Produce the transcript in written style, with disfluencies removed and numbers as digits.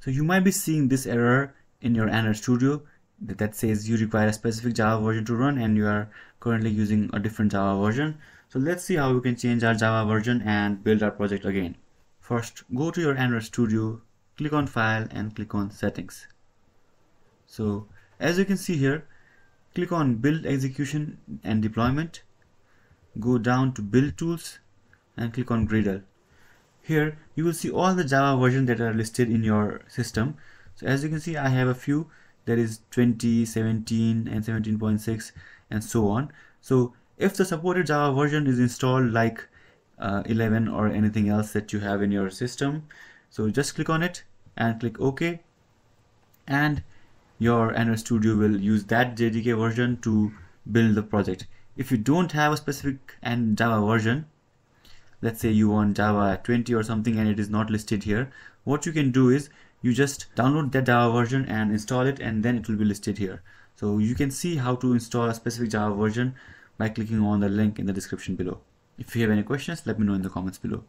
So you might be seeing this error in your Android Studio that says you require a specific Java version to run and you are currently using a different Java version. So let's see how we can change our Java version and build our project again. First, go to your Android Studio, click on File and click on Settings. So as you can see here, click on Build Execution and Deployment, go down to Build Tools and click on Gradle. Here you will see all the Java versions that are listed in your system. So as you can see, I have a few. There is 20, 17 and 17.6 and so on. So if the supported Java version is installed like 11 or anything else that you have in your system, so just click on it and click OK, and your Android Studio will use that JDK version to build the project. If you don't have a specific Java version, let's say you want Java 20 or something and it is not listed here, what you can do is you just download that Java version and install it, and then it will be listed here. So you can see how to install a specific Java version by clicking on the link in the description below. If you have any questions, let me know in the comments below.